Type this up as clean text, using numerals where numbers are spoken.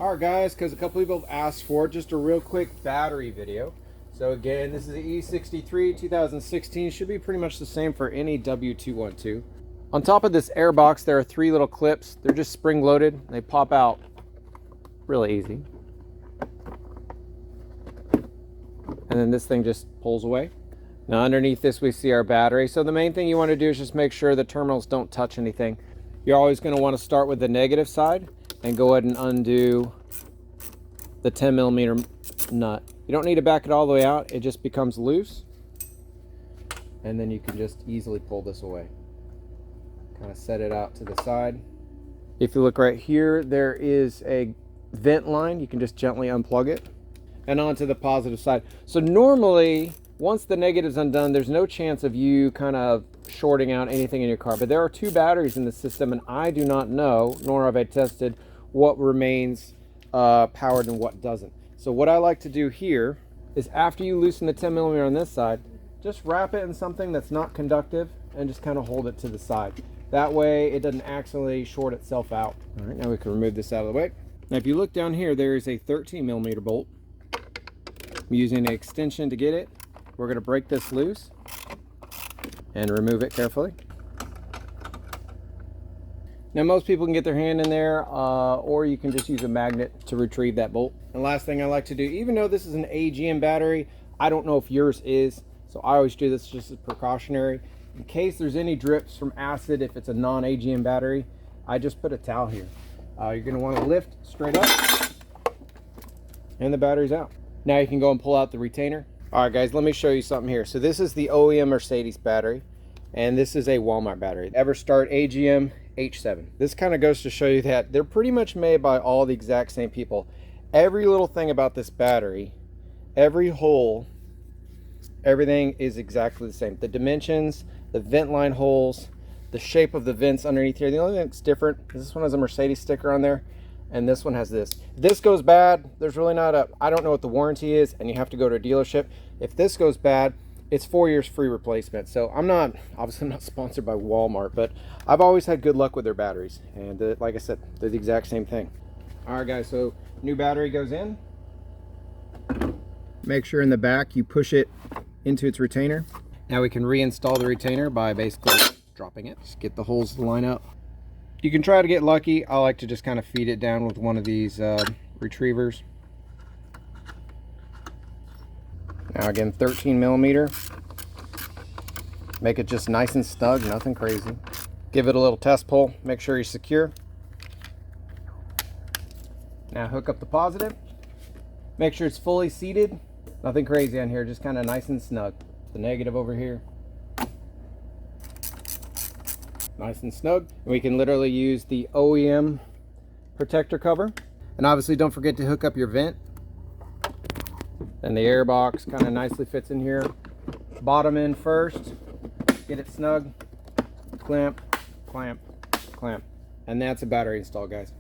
Alright guys, because a couple people have asked for it, just a real quick battery video. So again, this is the E63 2016. Should be pretty much the same for any W212. On top of this air box, there are 3 little clips. They're just spring loaded. They pop out really easy. And then this thing just pulls away. Now underneath this we see our battery. So the main thing you want to do is just make sure the terminals don't touch anything. You're always going to want to start with the negative side and go ahead and undo the 10mm nut. You don't need to back it all the way out, it just becomes loose. And then you can just easily pull this away. Kind of set it out to the side. If you look right here, there is a vent line. You can just gently unplug it. And onto the positive side. So normally, once the negative's undone, there's no chance of you kind of shorting out anything in your car. But there are 2 batteries in the system, and I do not know, nor have I tested, what remains powered and what doesn't. So what I like to do here is, after you loosen the 10mm on this side, just wrap it in something that's not conductive and just kind of hold it to the side. That way it doesn't accidentally short itself out. All right, now we can remove this out of the way. Now if you look down here, there is a 13mm bolt. I'm using an extension to get it. We're going to break this loose and remove it carefully. Now most people can get their hand in there, or you can just use a magnet to retrieve that bolt. And last thing I like to do, even though this is an AGM battery, I don't know if yours is, so I always do this just as precautionary. In case there's any drips from acid, if it's a non-AGM battery, I just put a towel here. You're going to want to lift straight up, and the battery's out. Now you can go and pull out the retainer. All right guys, let me show you something here. So this is the OEM Mercedes battery, and this is a Walmart battery, EverStart AGM H7. This kind of goes to show you that they're pretty much made by all the exact same people. Every little thing about this battery, every hole, everything is exactly the same. The dimensions, the vent line holes, the shape of the vents underneath here. The only thing that's different is this one has a Mercedes sticker on there, and this one has this. If this goes bad, there's really not a, I don't know what the warranty is, and you have to go to a dealership. If this goes bad, it's 4 years free replacement. So I'm not, obviously not sponsored by Walmart, but I've always had good luck with their batteries. And like I said, they're the exact same thing. All right guys, so new battery goes in. Make sure in the back you push it into its retainer. Now we can reinstall the retainer by basically dropping it. Just get the holes to line up. You can try to get lucky. I like to just kind of feed it down with one of these retrievers. Now again, 13mm. Make it just nice and snug, nothing crazy. Give it a little test pull, make sure you're secure. Now hook up the positive. Make sure it's fully seated. Nothing crazy on here, just kind of nice and snug. The negative over here. Nice and snug. And we can literally use the OEM protector cover. And obviously don't forget to hook up your vent. And the air box kind of nicely fits in here. Bottom in first. Get it snug. Clamp, clamp, clamp. And that's a battery install, guys.